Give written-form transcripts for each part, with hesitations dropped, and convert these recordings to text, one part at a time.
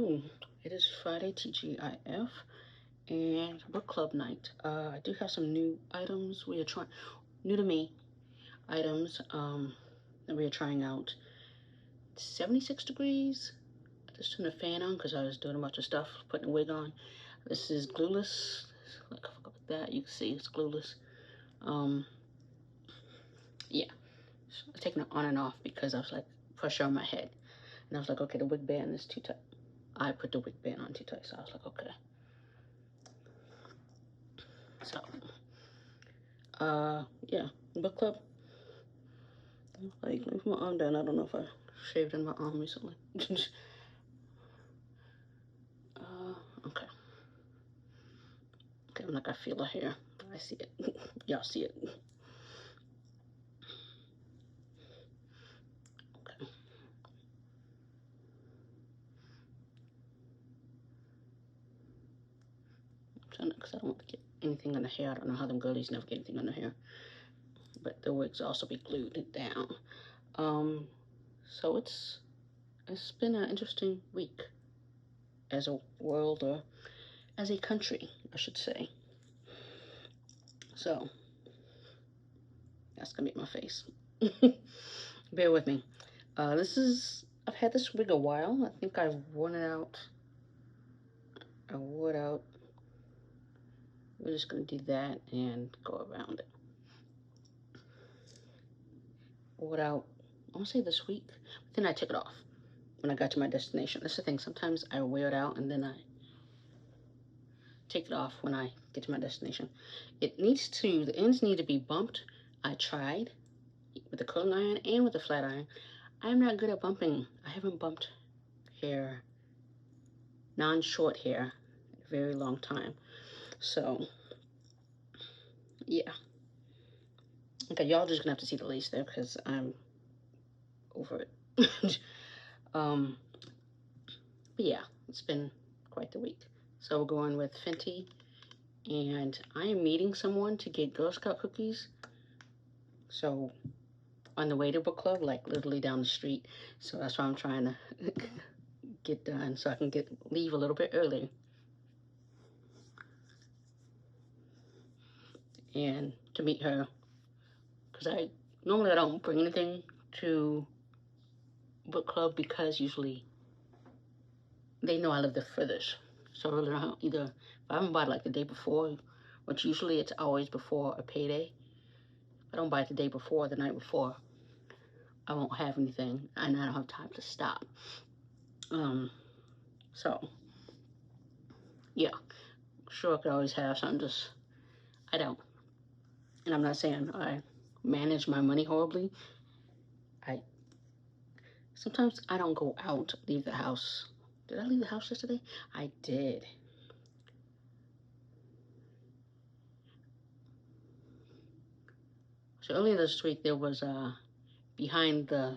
Ooh, it is Friday, TGIF, and book club night. I do have some new items we are trying, new to me items that we are trying out. 76 degrees. I just turned the fan on because I was doing a bunch of stuff, putting a wig on. This is glueless. Like that, you can see it's glueless. Yeah, so I'm taking it on and off because I was like pressure on my head, and I was like, okay, the wig band is too tight. I put the wig band on too tight, so I was like, okay. So, yeah, book club. Like, leave my arm down. I don't know if I shaved in my arm recently. Okay. Okay, I'm like, I feel it here. I see it. Y'all see it. Okay. I'm trying to, because I don't want to get anything on the hair. I don't know how them girlies never get anything on the hair. But the wigs also be glued down. So it's been an interesting week as a world, or as a country, I should say. So that's gonna be my face. Bear with me. I've had this wig a while. I think I've worn it out. I wore it out. We're just gonna do that and go around it. Wore it out, I wanna say this week, but then I took it off when I got to my destination. That's the thing, sometimes I wear it out and then I take it off when I get to my destination. The ends need to be bumped. I tried with the curling iron and with the flat iron. I'm not good at bumping. I haven't bumped hair, non-short hair, in a very long time. So, yeah. Okay, y'all just gonna have to see the lace there because I'm over it. But yeah, it's been quite the week. So we're going with Fenty, and I am meeting someone to get Girl Scout cookies. So on the way to book club, like literally down the street. So that's why I'm trying to get done so I can leave a little bit early. And to meet her, because normally I don't bring anything to book club because usually they know I live the furthest. So really either if I haven't bought like the day before, which usually it's always before a payday. If I don't buy it the day before, the night before, I won't have anything and I don't have time to stop. So yeah, sure I could always have something, just I don't. And I'm not saying I manage my money horribly. Sometimes I don't go out, leave the house. Did I leave the house yesterday? I did. So earlier this week there was behind the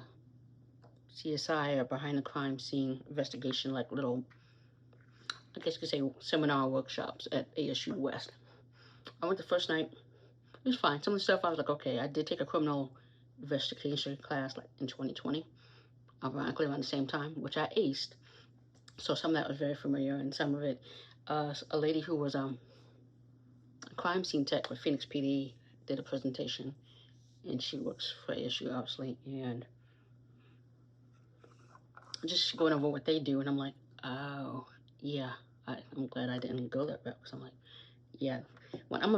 CSI, or behind the crime scene investigation, like little, I guess you could say, seminar workshops at ASU West. I went the first night. It was fine. Some of the stuff I was like, okay. I did take a criminal investigation class like in 2020, ironically around the same time, which I aced. So some of that was very familiar, and some of it, a lady who was a crime scene tech with Phoenix PD did a presentation, and she works for ASU obviously, and just going over what they do, and I'm like, oh yeah, I'm glad I didn't go that route, because I'm like, yeah, when I'm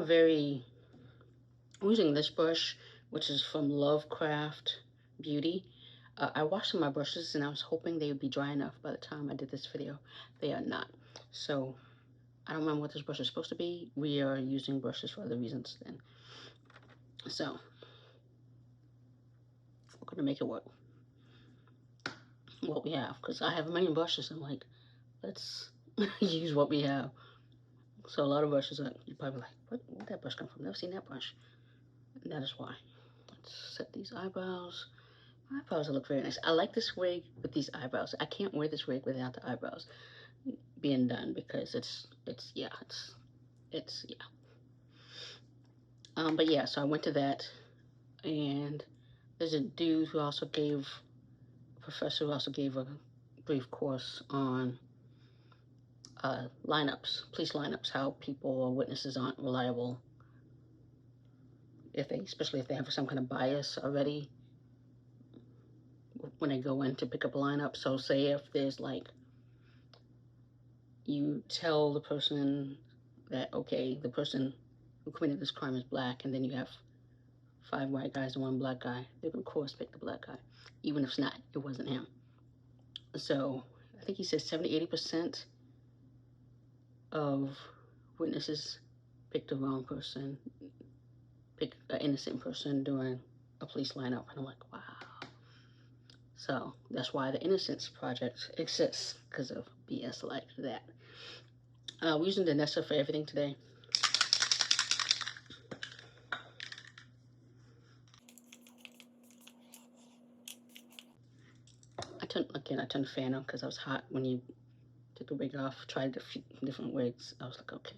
using this brush, which is from Lovecraft Beauty. I washed my brushes and I was hoping they would be dry enough by the time I did this video. They are not. So I don't remember what this brush is supposed to be. We are using brushes for other reasons then. So we're gonna make it work. What we have, because I have a million brushes. I'm like, let's use what we have. So a lot of brushes are, you're probably like, where'd that brush come from? Never seen that brush. And that is why. Let's set these eyebrows. My eyebrows look very nice. I like this wig with these eyebrows. I can't wear this wig without the eyebrows being done, because it's yeah. But yeah, so I went to that, and there's a professor who also gave a brief course on lineups, police lineups, how people or witnesses aren't reliable, especially if they have some kind of bias already when they go in to pick up a lineup. So say if there's like, you tell the person that, okay, the person who committed this crime is black, and then you have 5 white guys and 1 black guy, they would of course pick the black guy, even if it wasn't him. So I think he said 70-80% of witnesses picked the wrong person, picked an innocent person during a police lineup. And I'm like, wow. So that's why the Innocence Project exists, because of BS like that. We're using the Nessa for everything today. I turned the fan on because I was hot when you took the wig off. Tried a few different wigs. I was like, okay.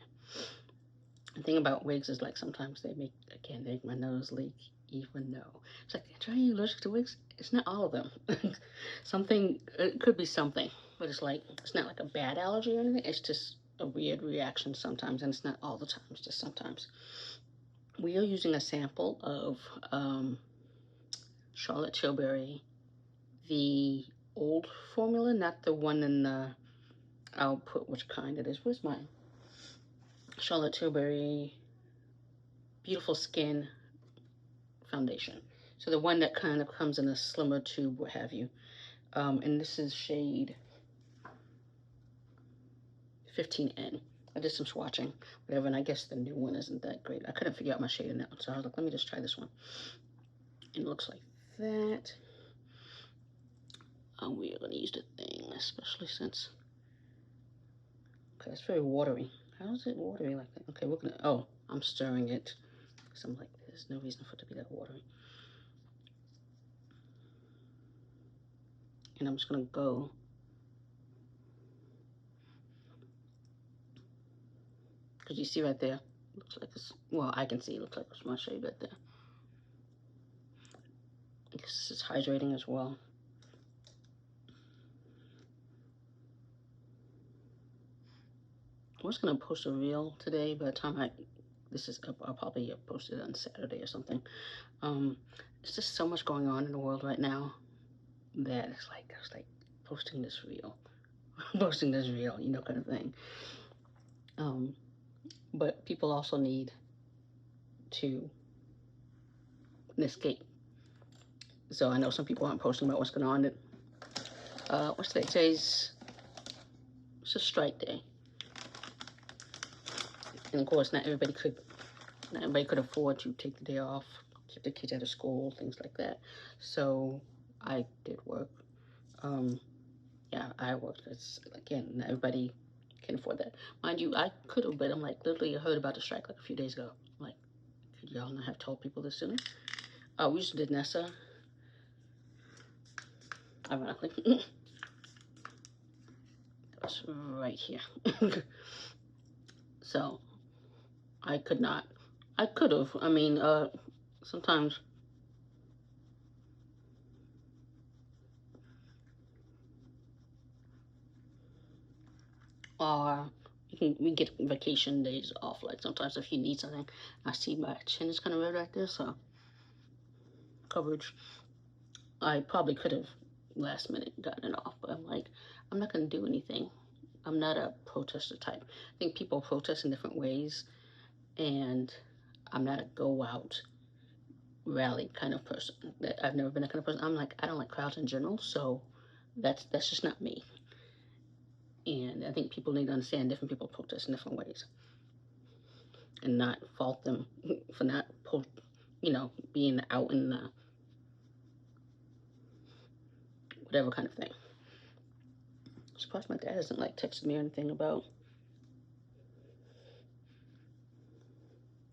The thing about wigs is, like, sometimes they make my nose leak, even though it's like, are you allergic to wigs? It's not all of them. It could be something, but it's like, it's not like a bad allergy or anything. It's just a weird reaction sometimes, and it's not all the time. It's just sometimes. We are using a sample of Charlotte Tilbury, the old formula, not the one in the, I'll put which kind it is. Where's mine? Charlotte Tilbury Beautiful Skin Foundation. So the one that kind of comes in a slimmer tube, what have you. And this is shade 15N. I did some swatching, whatever, and I guess the new one isn't that great. I couldn't figure out my shade in that one, so I was like, let me just try this one. And it looks like that. We are going to use the thing, especially since, okay, it's very watery. How is it watery like that? Okay, we're going to, oh, I'm stirring it. So I'm like, there's no reason for it to be that watery. And I'm just going to go because you see right there, looks like it's, well, I can see it looks like it's my shade right there. I guess this is hydrating as well. I was going to post a reel today. By the time this is up, I'll probably post it on Saturday or something. There's just so much going on in the world right now that it's like, I was like, posting this reel, posting this reel, you know, kind of thing. But people also need to escape. So I know some people aren't posting about what's going on. What's today? Today's, it's a strike day. And of course, not everybody could afford to take the day off, keep the kids out of school, things like that. So I did work. Yeah, I worked. It's, again, not everybody can afford that. Mind you, I could have, but I'm like, literally heard about the strike like a few days ago. I'm like, could y'all not have told people this sooner? We just did Nessa, ironically. That's right here. So I could not. I could have. I mean, sometimes we get vacation days off. Like sometimes if you need something, I see my chin is kind of red right there, so coverage. I probably could have last minute gotten it off, but I'm like, I'm not going to do anything. I'm not a protester type. I think people protest in different ways, and I'm not a go out rally kind of person. I've never been that kind of person. I'm like, I don't like crowds in general, so that's just not me. And I think people need to understand different people protest in different ways, and not fault them for not, being out in the whatever kind of thing. I'm surprised my dad hasn't like texted me or anything about,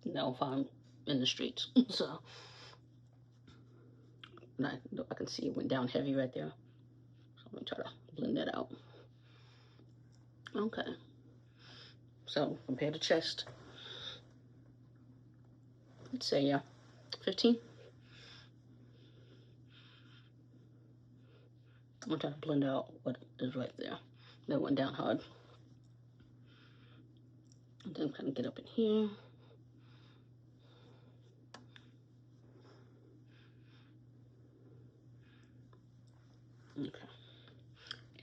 if I'm in the streets. So I can see it went down heavy right there. So I'm gonna try to blend that out. Okay. So compare the chest. Let's say 15. I'm gonna try to blend out what is right there. That went down hard. And then kind of get up in here. Okay.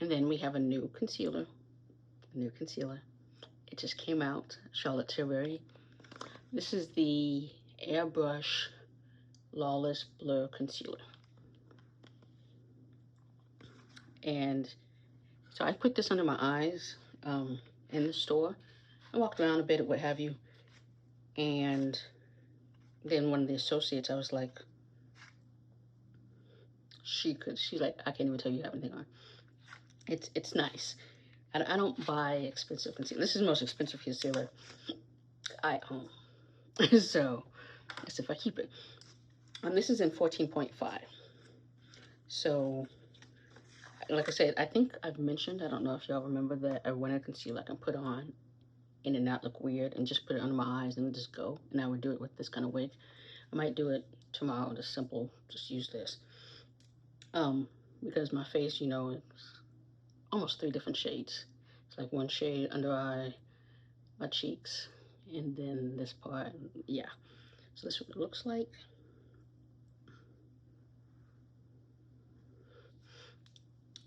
And then we have a new concealer. It just came out, Charlotte Tilbury. This is the Airbrush Lawless Blur Concealer. And so I put this under my eyes in the store. I walked around a bit, what have you. And then one of the associates, I was like, she's like, I can't even tell you everything on. It's nice. I don't buy expensive concealer. This is the most expensive concealer I own. So that's if I keep it. And this is in 14.5. So, like I said, I think I've mentioned, I don't know if y'all remember, that a winter concealer I can put on and it not look weird and just put it under my eyes and just go. And I would do it with this kind of wig. I might do it tomorrow, just simple, just use this. Because my face, you know, it's almost 3 different shades. It's like 1 shade under eye, my cheeks, and then this part, yeah. So this is what it looks like.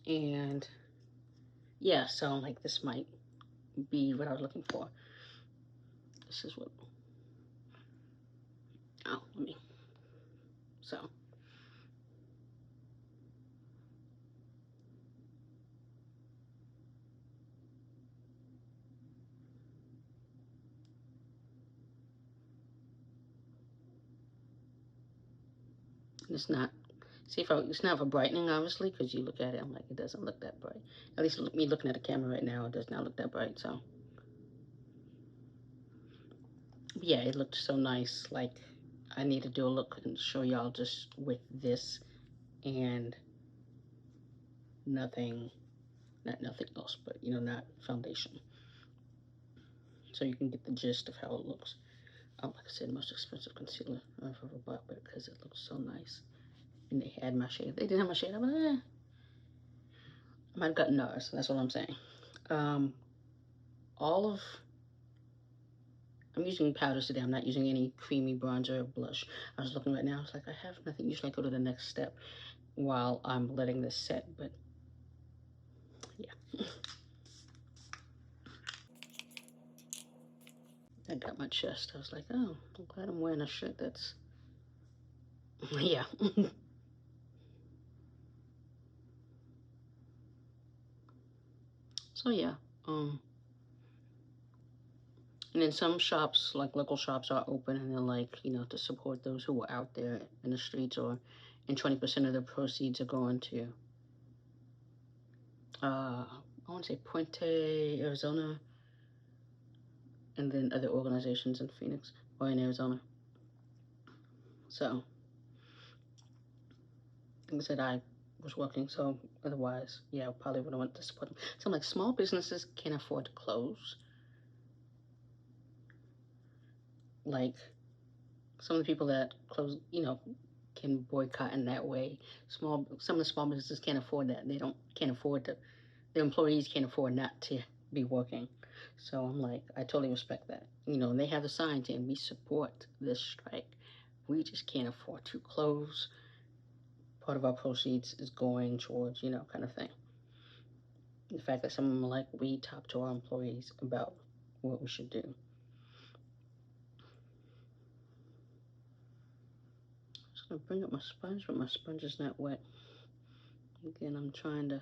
And yeah, so I'm like, this might be what I was looking for. This is what, oh, let me, so. It's not, see if it's not for brightening, obviously, because you look at it, I'm like, it doesn't look that bright. At least me looking at the camera right now, it does not look that bright, so. Yeah, it looked so nice. Like, I need to do a look and show y'all just with this and nothing, not nothing else, but, you know, not foundation. So you can get the gist of how it looks. Like I said, most expensive concealer I've ever bought, but because it looks so nice. And they had my shade. If they didn't have my shade, I'm like, I might have gotten ours. That's what I'm saying. I'm using powders today. I'm not using any creamy bronzer or blush. I was looking right now. I was like, I have nothing. Usually I go to the next step while I'm letting this set, but yeah. I got my chest. I was like, oh, I'm glad I'm wearing a shirt that's, yeah. So yeah, and then some shops, like local shops, are open and they're like, you know, to support those who are out there in the streets, and 20% of the proceeds are going to, I want to say Puente, Arizona, and then other organizations in Phoenix or in Arizona. So, like I said, I was working, so otherwise, yeah, I probably would have went to support them. So I'm like, small businesses can't afford to close. Like, some of the people that close, you know, can boycott in that way. Some of the small businesses can't afford that. Can't afford to, their employees can't afford not to be working. So I'm like, I totally respect that. You know, and they have the sign saying, we support this strike. We just can't afford to close. Part of our proceeds is going towards, you know, kind of thing. The fact that some of them are like, we talk to our employees about what we should do. I'm just gonna bring up my sponge, but my sponge is not wet. Again, I'm trying to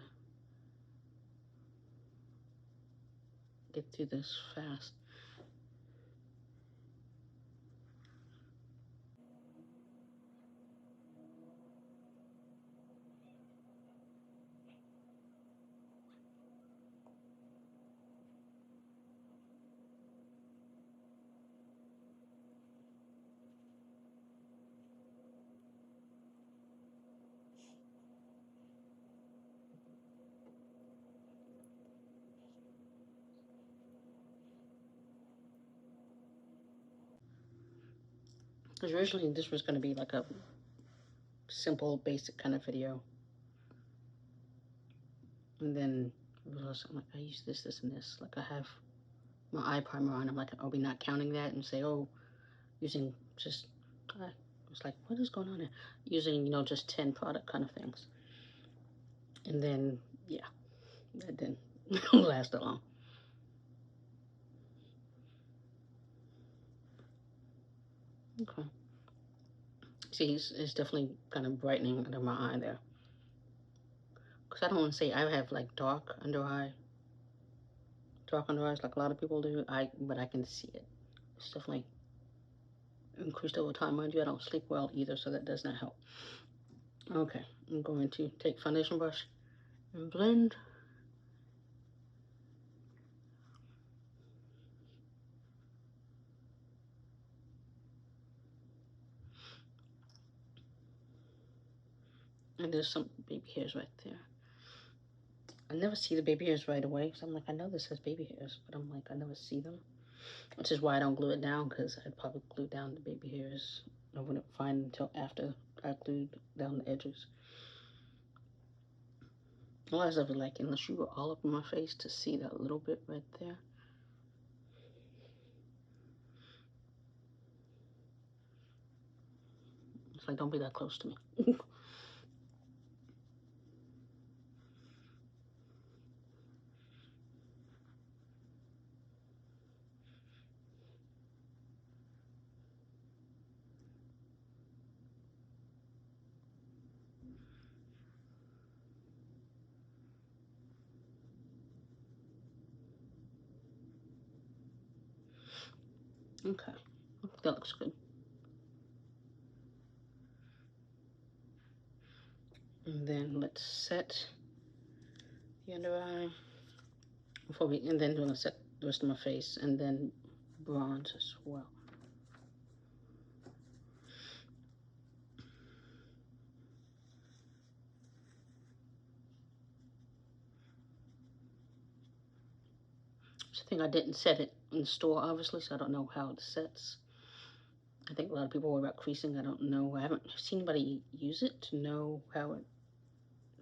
get through this fast. Because originally this was going to be like a simple, basic kind of video. And then I realized, I'm like, I use this, this, and this. Like, I have my eye primer on. I'm like, are we not counting that? And say, oh, using just, I was like, what is going on here? Using, you know, just 10 product kind of things. And then, yeah, that didn't last that long. Okay. See, it's definitely kind of brightening under my eye there. Because I don't want to say I have like dark under eyes like a lot of people do. But I can see it. It's definitely increased over time. Mind you, I don't sleep well either, so that does not help. Okay, I'm going to take foundation brush and blend. And there's some baby hairs right there. I never see the baby hairs right away, so I'm like, I know this has baby hairs, but I'm like, I never see them. Which is why I don't glue it down, because I'd probably glue down the baby hairs. I wouldn't find them until after I glued down the edges. A lot of stuff is like, unless you were all up in my face to see that little bit right there. It's like, don't be that close to me. Okay, that looks good. And then let's set the under eye and then we're gonna set the rest of my face and then bronze as well. I think I didn't set it in the store, obviously, so I don't know how it sets. I think a lot of people worry about creasing. I don't know. I haven't seen anybody use it to know how it,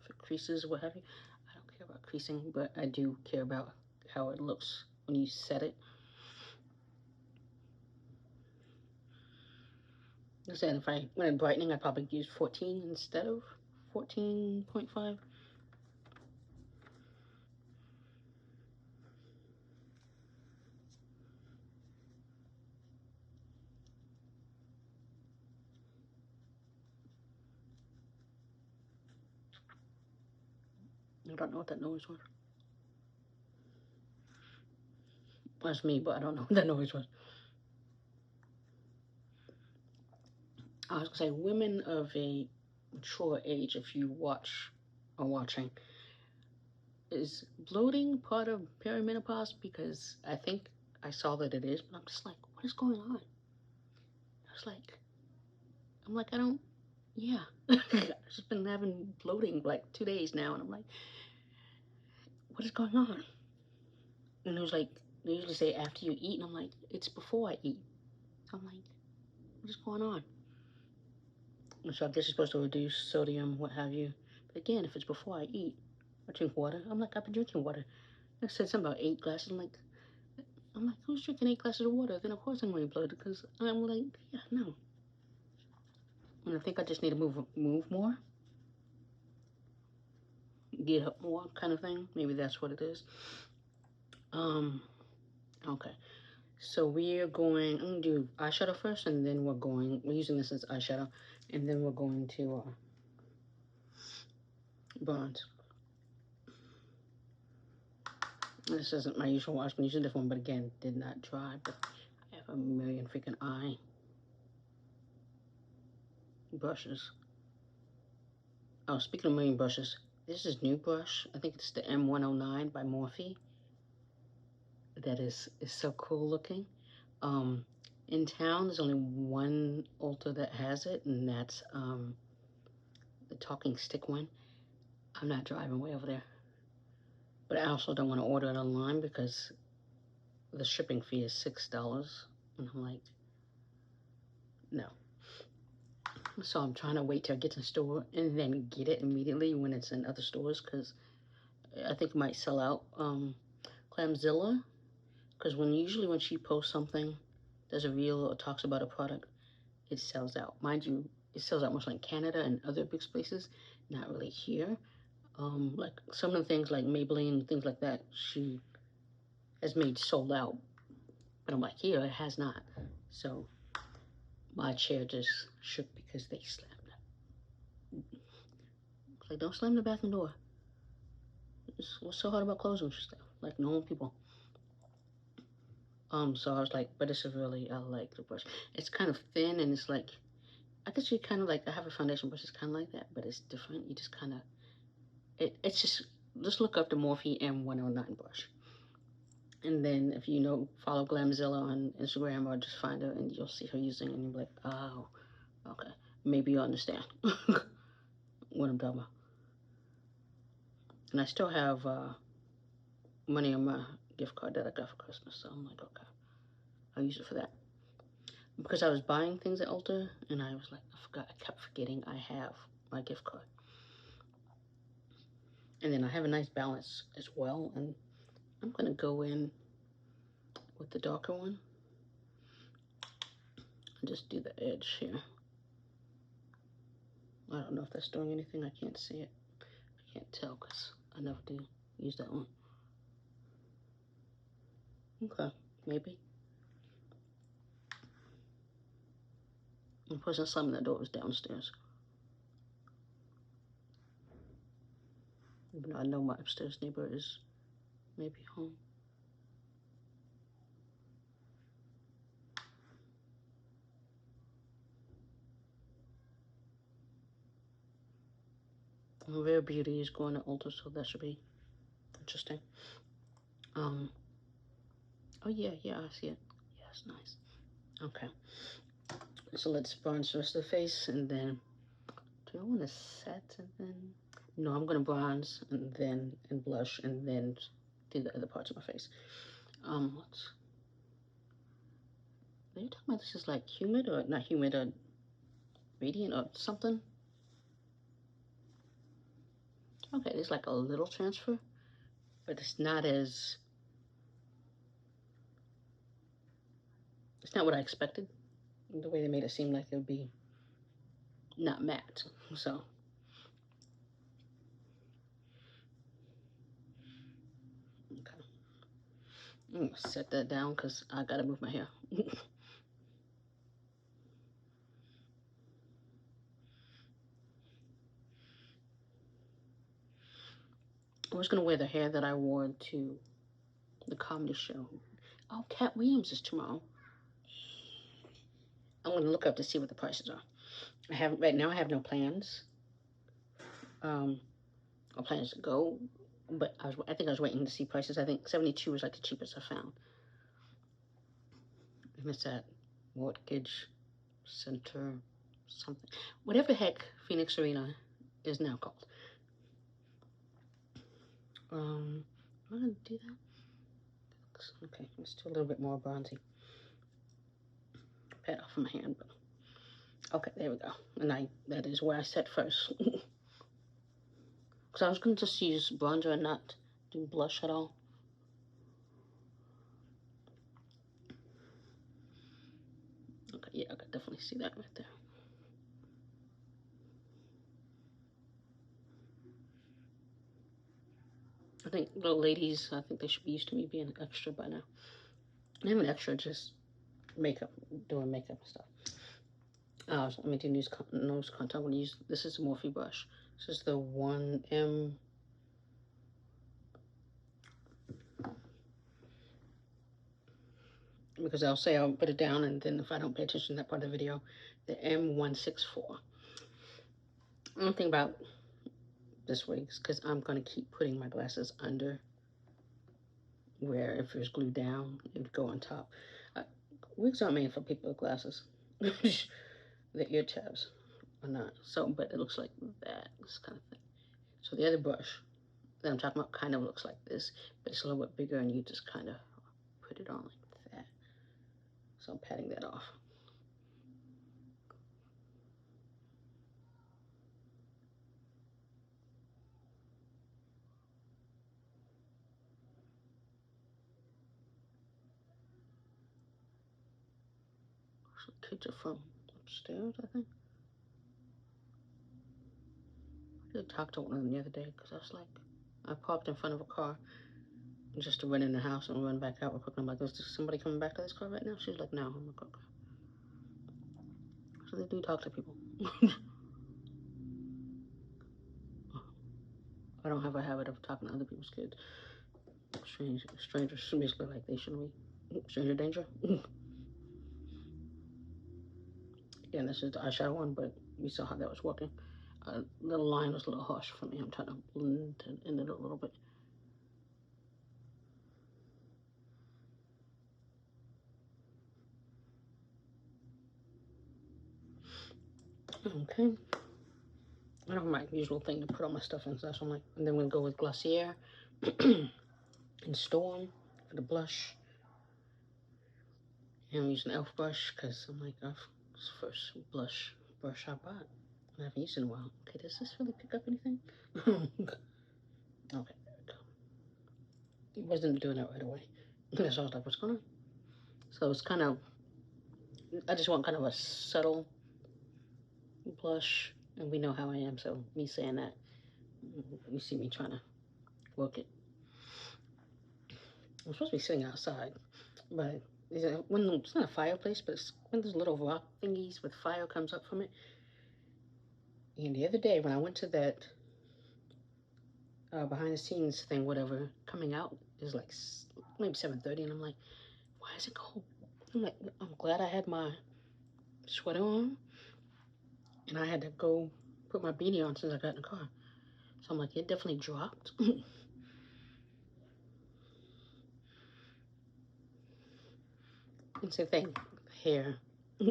if it creases or what have you. I don't care about creasing, but I do care about how it looks when you set it. Like I said, if I went in brightening, I'd probably use 14 instead of 14.5. I don't know what that noise was. That's me, but I don't know what that noise was. I was gonna say, women of a mature age, if you are watching, is bloating part of perimenopause? Because I think I saw that it is, but I'm just like, what is going on? I'm like, I don't, yeah. I've just been having bloating like 2 days now, and I'm like, what is going on? And it was like, they usually say after you eat, and I'm like, it's before I eat. I'm like, what is going on? And so I guess you're supposed to reduce sodium, what have you. But again, if it's before I eat, I drink water. I'm like, I've been drinking water. It said something about 8 glasses. I'm like, who's drinking 8 glasses of water? Then of course I'm going to bloated, because I'm like, yeah, no. And I think I just need to move more, get up more, kind of thing. Maybe that's what it is. Okay. So we're going. I'm gonna do eyeshadow first, and then we're using this as eyeshadow, and then we're going to bronze. This isn't my usual wash. I'm using a different one, but again, did not dry. But I have a million freaking eye brushes. Oh, speaking of million brushes, this is new brush. I think it's the M109 by Morphe. That is so cool looking. In town, there's only one Ulta that has it, and that's the talking stick one. I'm not driving way over there. But I also don't want to order it online because the shipping fee is $6. And I'm like, no. So I'm trying to wait till I get to the store and then get it immediately when it's in other stores, because I think it might sell out. Clamzilla Because usually when she posts something, does a reel or talks about a product, it sells out. Mind you, it sells out mostly in Canada and other big places, not really here. Like some of the things like Maybelline, things like that, she has made sold out. But I'm like, here, it has not. So my chair just shook because they slammed it. It's like, don't slam the bathroom door. What's so hard about closing stuff? Like normal people. So I was like, but it's I like the brush. It's kind of thin and it's like, I guess you kind of like, I have a foundation brush, it's kind of like that, but it's different. You just kind of, it's just look up the Morphe M109 brush. And then if you know, follow Glamzilla on Instagram or just find her and you'll see her using it and you'll be like, oh, okay. Maybe you understand what I'm talking about. And I still have money on my gift card that I got for Christmas. So I'm like, okay, I'll use it for that. Because I was buying things at Ulta and I was like, I kept forgetting I have my gift card. And then I have a nice balance as well. And I'm going to go in with the darker one and just do the edge here. I don't know if that's doing anything. I can't see it. I can't tell because I never do use that one. Okay, maybe. The person slamming that door was downstairs. Even though I know my upstairs neighbor is maybe home. Rare Beauty is going to Ulta, so that should be interesting. Oh yeah, I see it. Yeah, it's nice. Okay. So let's bronze the rest of the face, and then do I want to set and then? No, I'm gonna bronze and then blush and then do the other parts of my face. Let's. Are you talking about this is like humid or not humid or radiant or something? Okay, there's like a little transfer, but it's not as. It's not what I expected. The way they made it seem like it would be not matte, so. Okay. I'm gonna set that down because I gotta move my hair. I was gonna wear the hair that I wore to the comedy show. Oh, Cat Williams is tomorrow. I'm gonna look up to see what the prices are. Right now I have no plans. Or plans to go, but I think I was waiting to see prices. I think 72 was like the cheapest I found. And it's at Mortgage Center something. Whatever the heck Phoenix Arena is now called. I'm gonna do that. Okay, let's do a little bit more bronzy. Pat off my hand, but okay, there we go. And that is where I set first. Because I was gonna just use bronzer and not do blush at all. Okay, yeah, I can definitely see that right there. I think little ladies, I think they should be used to me being an extra by now. And I'm an extra, just makeup, doing makeup and stuff. Let me do nose contour. I'm going to use, this is a Morphe brush. This is the 1M. Because I'll say I'll put it down, and then if I don't pay attention to that part of the video, the M164. One thing about this wig is because I'm going to keep putting my glasses under where if it's glued down, it would go on top. Wigs aren't made for people with glasses. The ear tabs are not. So, but it looks like that, this kind of thing. So the other brush that I'm talking about kind of looks like this, but it's a little bit bigger, and you just kind of put it on like that. So I'm patting that off. So kids are from upstairs, I think. I did talk to one of them the other day because I was like, I parked in front of a car just to run in the house and run back out real quick. I'm like, is somebody coming back to this car right now? She was like, no. I'm like, okay. So they do talk to people. I don't have a habit of talking to other people's kids. Strangers, basically, like they shouldn't be. Stranger danger. Yeah, this is the eyeshadow one, but we saw how that was working. The line was a little harsh for me. I'm trying to blend it in it a little bit. Okay. I don't have my usual thing to put all my stuff in, so that's what I'm like. And then we'll go with Glossier and Storm for the blush. And I'm using e.l.f. brush because I'm like, oh, it's the first blush brush I bought. I haven't used it in a while. Okay, does this really pick up anything? Okay, there we go. It wasn't doing it right away. So I was like, what's going on? So it's kind of, I just want kind of a subtle blush. And we know how I am, so me saying that, you see me trying to work it. I'm supposed to be sitting outside, but it's not a fireplace, but it's one of those little rock thingies with fire comes up from it. And the other day when I went to that behind the scenes thing, whatever, coming out is like maybe 7:30, and I'm like, why is it cold? I'm like, I'm glad I had my sweater on, and I had to go put my beanie on since I got in the car. So I'm like, it definitely dropped. And same thing, hair. I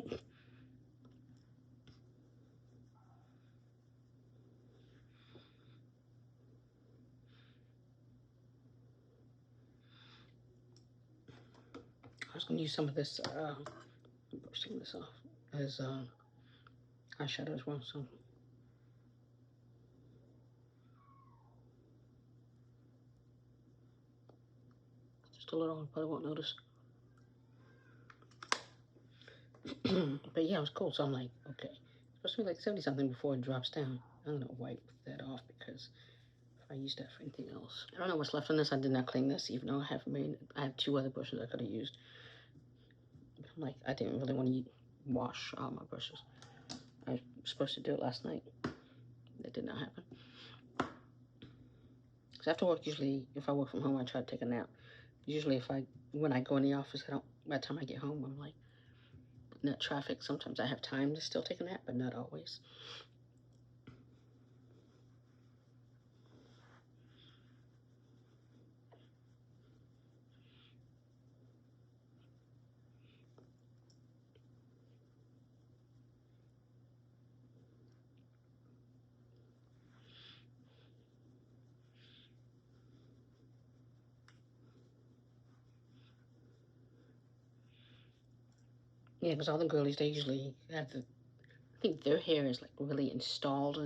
was gonna use some of this, brush some of this off as eyeshadow as well. So just a little, I probably won't notice. But yeah, it was cool. So I'm like, okay, it's supposed to be like 70 something before it drops down. I'm gonna wipe that off because if I use that for anything else, I don't know what's left on this. I did not clean this, even though I have 2 other brushes I could have used. But I'm like, I didn't really want to wash all my brushes. I was supposed to do it last night. That did not happen. Because after work, usually, if I work from home, I try to take a nap. Usually, when I go in the office, by the time I get home, I'm like, in that traffic, sometimes I have time to still take a nap, but not always. Yeah, because all the girlies, they usually have I think their hair is like really installed,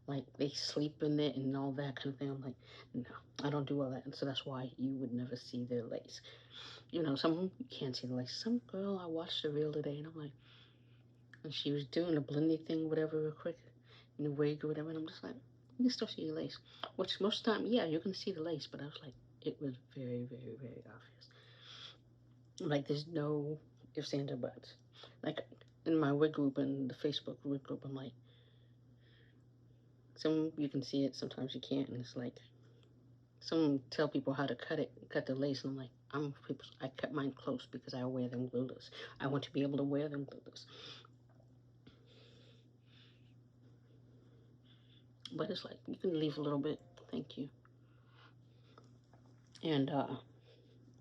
like they sleep in it and all that kind of thing. I'm like, no, I don't do all that. And so that's why you would never see their lace. You know, some you can't see the lace. Some girl I watched the reel today, and I'm like, and she was doing a blendy thing, whatever, real quick, in a wig or whatever, and I'm just like, you can still see your lace. Which most of the time, yeah, you can see the lace, but I was like, it was very, very, very obvious. Like, there's no ifs, ands, or buts. Like, in my wig group and the Facebook wig group, I'm like, some you can see it, sometimes you can't, and it's like, some tell people how to cut the lace, and I'm like, I cut mine close because I wear them glueless. I want to be able to wear them glueless. But it's like, you can leave a little bit, thank you. And,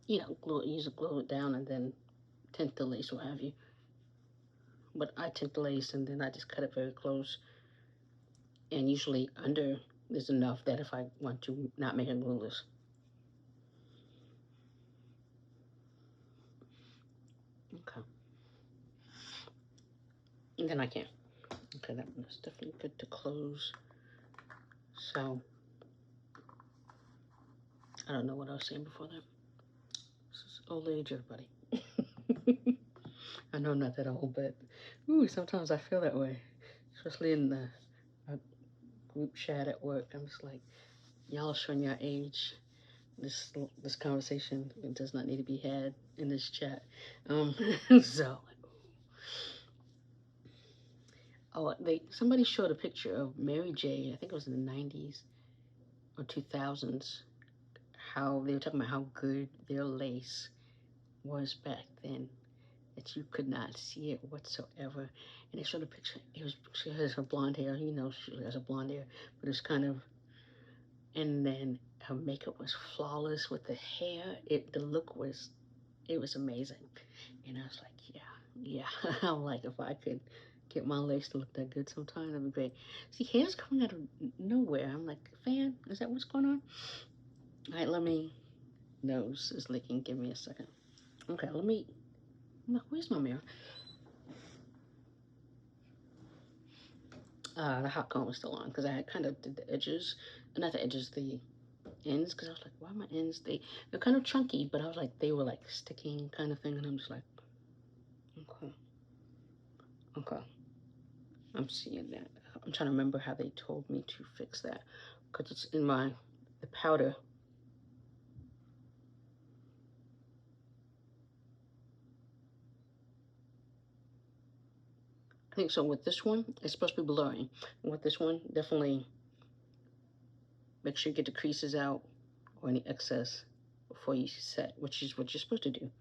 you know, glue it down and then tint the lace, what have you. But I tint the lace and then I just cut it very close. And usually under is enough that if I want to not make it glueless. Okay. And then I can. Okay, that one's definitely good to close. So, I don't know what I was saying before that. This is old age, everybody. I know I'm not that old, but ooh, sometimes I feel that way, especially in the group chat at work. I'm just like, y'all are showing your age. This conversation does not need to be had in this chat. So, oh, somebody showed a picture of Mary J. I think it was in the 90s or 2000s. How they were talking about how good their lace was back then, that you could not see it whatsoever. And they showed a picture. She has her blonde hair. You know, she has a blonde hair, but it's kind of. And then her makeup was flawless with the hair. The look was, it was amazing. And I was like, yeah. I'm like, if I could get my lace to look that good sometime, that'd be great. See, hair's coming out of nowhere. I'm like, fan, is that what's going on? All right, let me. Nose is leaking. Give me a second. Okay, let me. No, where's my mirror? The hot comb was still on because I had kind of did the edges, not the edges, the ends, because I was like, why are my ends? They're kind of chunky, but I was like, they were like sticking kind of thing, and I'm just like, okay, I'm seeing that. I'm trying to remember how they told me to fix that, because it's in the powder. I think so. With this one, it's supposed to be blurring. And with this one, definitely make sure you get the creases out or any excess before you set, which is what you're supposed to do.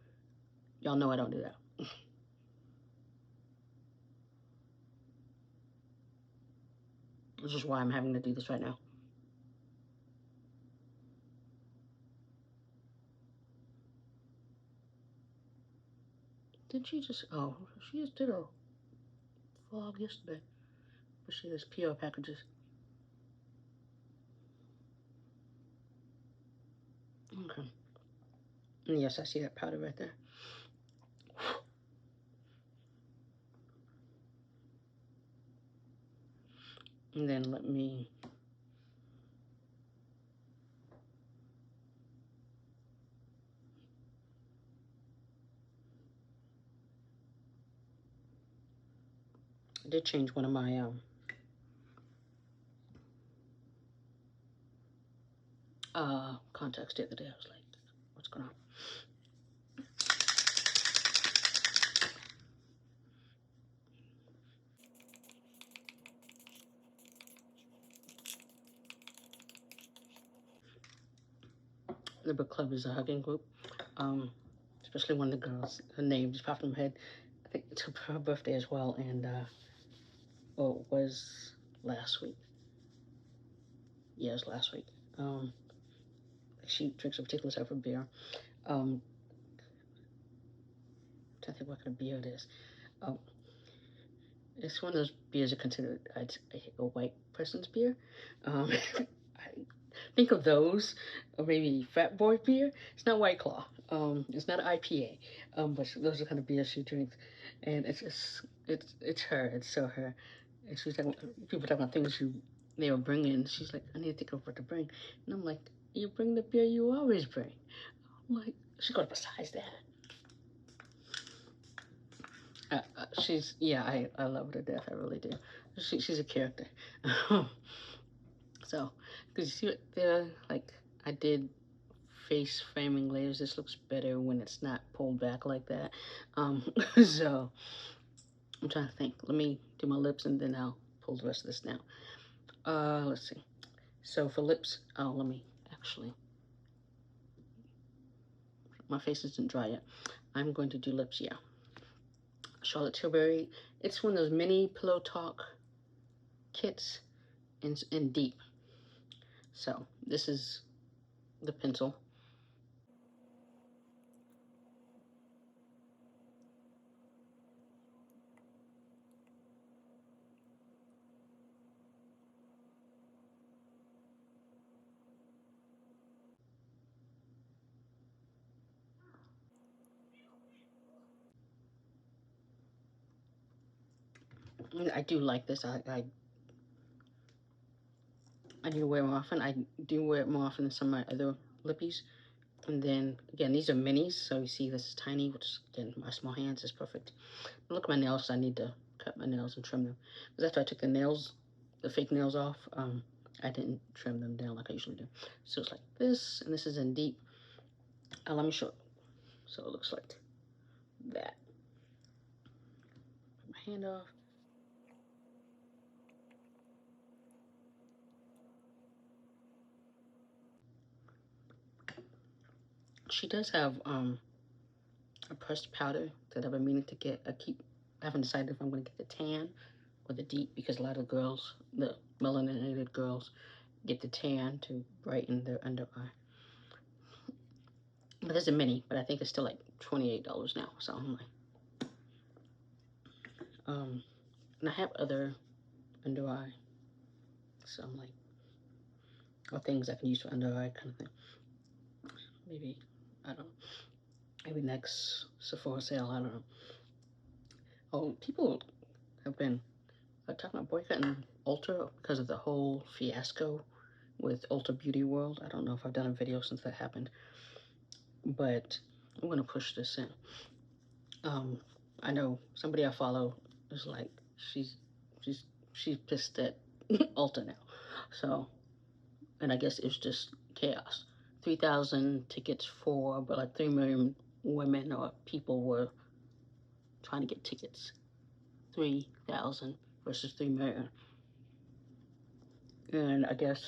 Y'all know I don't do that. This is why I'm having to do this right now. Did she just, oh, she just did a vlog yesterday. But she has PR packages. Okay. And yes, I see that powder right there. And then let me. I did change one of my contacts the other day. I was like, what's going on? The book club is a hugging group. Especially one of the girls. Her name just popped in my head. I think it's her birthday as well, and it was last week. Yeah, it was last week. She drinks a particular type of beer. I'm trying to think what kind of beer it is. It's one of those beers that are considered a white person's beer. I think of those, or maybe Fat Boy beer. It's not White Claw. It's not an IPA. But those are the kind of beers she drinks, and it's her. It's so her. And she's talking. People talking about things they were bringing. She's like, I need to think of what to bring, and I'm like, you bring the beer you always bring. I'm like, she got besides that. I love her to death. I really do. She's a character. So, because you see what like, I did face framing layers. This looks better when it's not pulled back like that. So, I'm trying to think. Let me do my lips and then I'll pull the rest of this now. Let's see. So for lips, let me actually, my face isn't dry yet. I'm going to do lips, yeah. Charlotte Tilbury. It's one of those mini Pillow Talk kits in deep. So this is the pencil. I do like this. I do wear it more often. I do wear it more often than some of my other lippies. And then, again, these are minis. So you see this is tiny, which, again, my small hands is perfect. Look at my nails. I need to cut my nails and trim them. Because after I took the nails, the fake nails off, I didn't trim them down like I usually do. So it's like this, and this is in deep. Let me show it. So it looks like that. Put my hand off. She does have a pressed powder that I've been meaning to get. I haven't decided if I'm going to get the tan or the deep, because a lot of girls, the melaninated girls, get the tan to brighten their under eye. But there's a mini, but I think it's still like $28 now. So I'm like, and I have other under eye. So I'm like, or things I can use for under eye kind of thing. Maybe, I don't know. Maybe next Sephora sale, I don't know. Oh, people have been talking about boycotting Ulta because of the whole fiasco with Ulta Beauty World. I don't know if I've done a video since that happened, but I'm gonna push this in. I know somebody I follow is like, she's pissed at Ulta now. So, and I guess it's just chaos. 3,000 tickets for, but like 3 million women or people were trying to get tickets. 3,000 versus 3 million. And I guess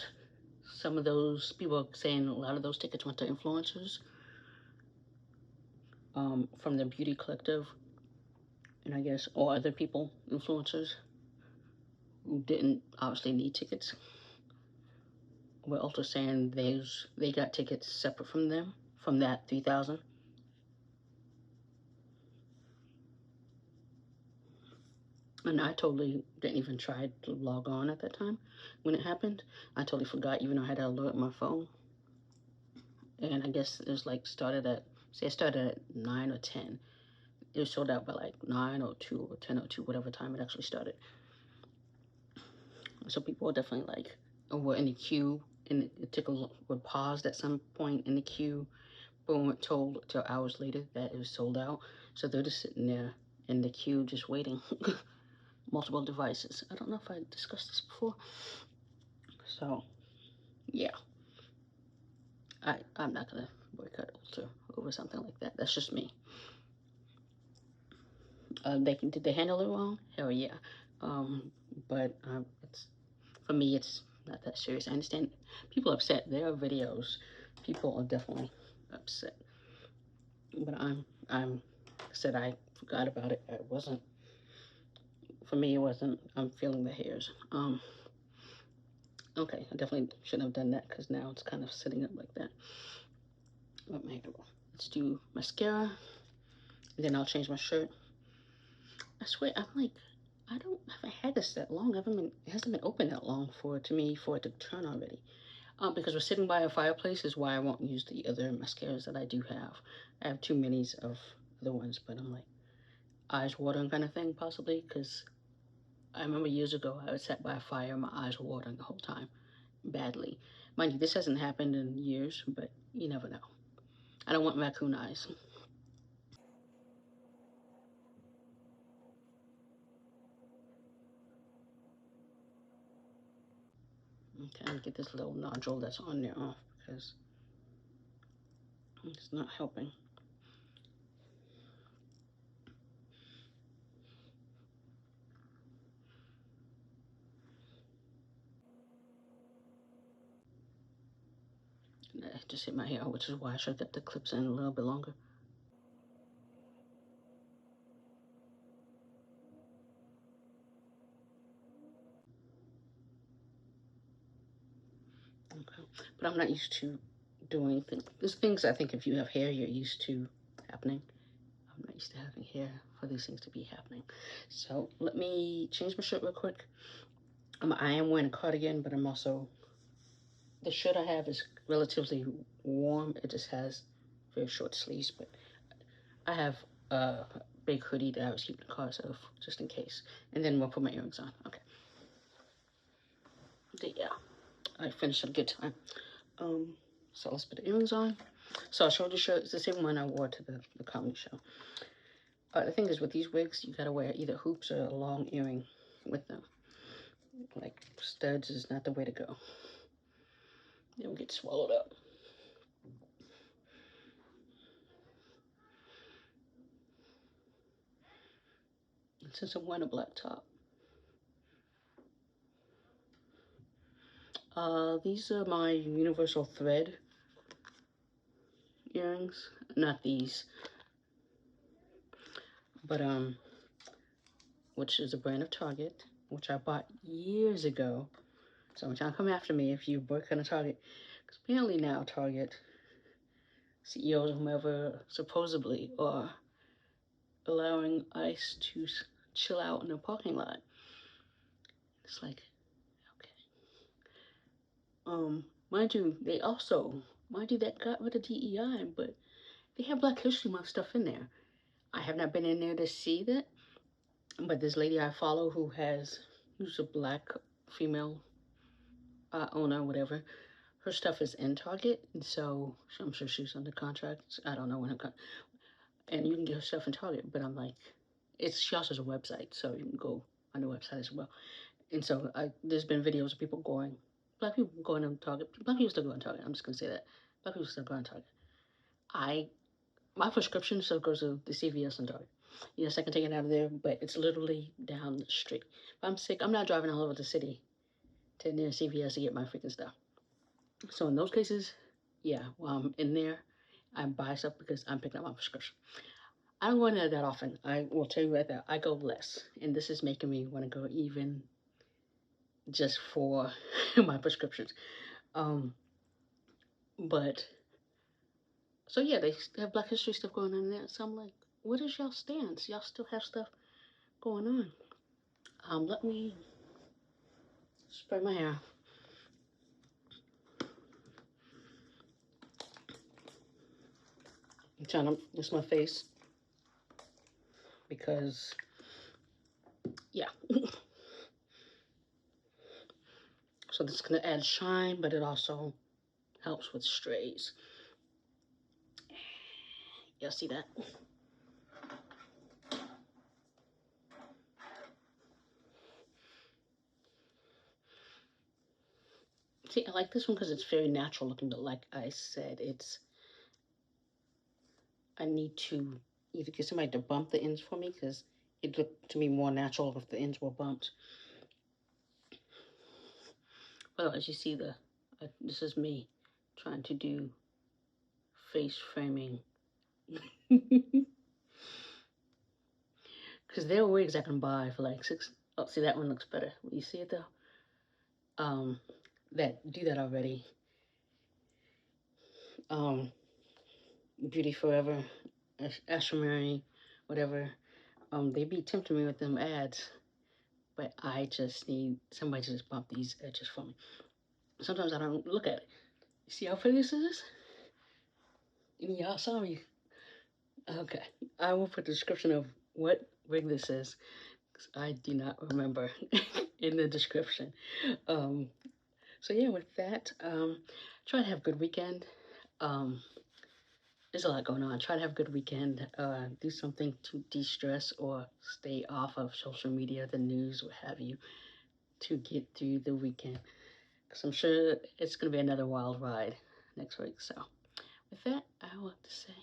some of those people are saying a lot of those tickets went to influencers from the beauty collective, and I guess, or other people, influencers, who didn't obviously need tickets. We're also saying they got tickets separate from them, from that 3,000. And I totally didn't even try to log on at that time when it happened. I totally forgot, even though I had an alert on my phone. And I guess it was like started at 9 or 10. It was sold out by like 9:02 or 10:02, whatever time it actually started. So people were definitely like, were in the queue, and it took were paused at some point in the queue, but weren't told until hours later that it was sold out. So they're just sitting there in the queue just waiting. Multiple devices. I don't know if I discussed this before. So, yeah. I'm not going to boycott Ulta over something like that. That's just me. Did they handle it wrong? Hell yeah. But it's, for me, it's not that serious. I understand people are upset. There are videos. People are definitely upset. But I'm said I forgot about it. It wasn't, for me, it wasn't, I'm feeling the hairs. Okay, I definitely shouldn't have done that, because now it's kind of sitting up like that. What my hair? Let's do mascara, and then I'll change my shirt. I swear, I'm like, I haven't had this that long. It hasn't been open that long for it to turn already. Because we're sitting by a fireplace is why I won't use the other mascaras that I do have. I have too many of other ones, but I'm like, eyes watering kind of thing, possibly, because I remember years ago I was sat by a fire, my eyes were watering the whole time, badly. Mind you, this hasn't happened in years, but you never know. I don't want raccoon eyes. Okay, get this little nodule that's on there off, because it's not helping. I just hit my hair, which is why I should have kept the clips in a little bit longer. Okay, but I'm not used to doing things. There's things I think if you have hair, you're used to happening. I'm not used to having hair for these things to be happening. So let me change my shirt real quick. I am wearing a cardigan, but I'm also, the shirt I have is relatively warm. It just has very short sleeves, but I have a big hoodie that I was keeping the cars of just in case. And then we'll put my earrings on. Okay. Yeah, I finished at a good time. So let's put the earrings on. So I showed the shirt. It's the same one I wore to the comedy show. The thing is, with these wigs, you gotta wear either hoops or a long earring with them. Like, studs is not the way to go. They'll get swallowed up. And since I'm wearing a black top. These are my universal thread earrings. Not these. But, which is a brand of Target, which I bought years ago. So I'm trying to come after me if you work on a Target. Because apparently now Target CEOs or whomever supposedly are allowing ICE to chill out in the parking lot. It's like, okay. Mind you, they also, mind you, that got rid of DEI, but they have Black History Month stuff in there. I have not been in there to see that, but this lady I follow who's a black female owner, whatever, her stuff is in Target, and so I'm sure she's under contract. I don't know when and you can get her stuff in Target, but I'm like, she also has a website, so you can go on the website as well. And so there's been videos of people black people going on Target. Black people still go on Target. I'm just gonna say that. Black people still go on Target. My prescription still goes to the CVS and Target. Yes, I can take it out of there, but it's literally down the street. If I'm sick, I'm not driving all over the city to near CVS to get my freaking stuff. So in those cases, yeah, while I'm in there, I buy stuff because I'm picking up my prescription. I don't go in there that often. I will tell you right there, I go less. And this is making me want to go even just for my prescriptions. But, so yeah, they have Black History stuff going on in there. So I'm like, what is y'all stance? Y'all still have stuff going on. Let me spray my hair. I'm trying to, this is my face. Because, yeah. So this is going to add shine, but it also helps with strays. Y'all see that? See, I like this one because it's very natural looking, but like I said, I need to either get somebody to bump the ends for me because it looked to me more natural if the ends were bumped. Well, as you see, this is me trying to do face framing. Because there are wigs I can buy for like $6. Oh, see, that one looks better. You see it though? That do that already. Beauty Forever, Ashramary, whatever. They be tempting me with them ads, but I just need somebody to just bump these edges for me. Sometimes I don't look at it. You see how pretty this is? Y'all saw me. Okay, I will put the description of what wig this is, because I do not remember in the description. So yeah, with that, try to have a good weekend. There's a lot going on. Try to have a good weekend. Do something to de-stress or stay off of social media, the news, what have you, to get through the weekend. Because I'm sure it's going to be another wild ride next week. So with that, I will have to say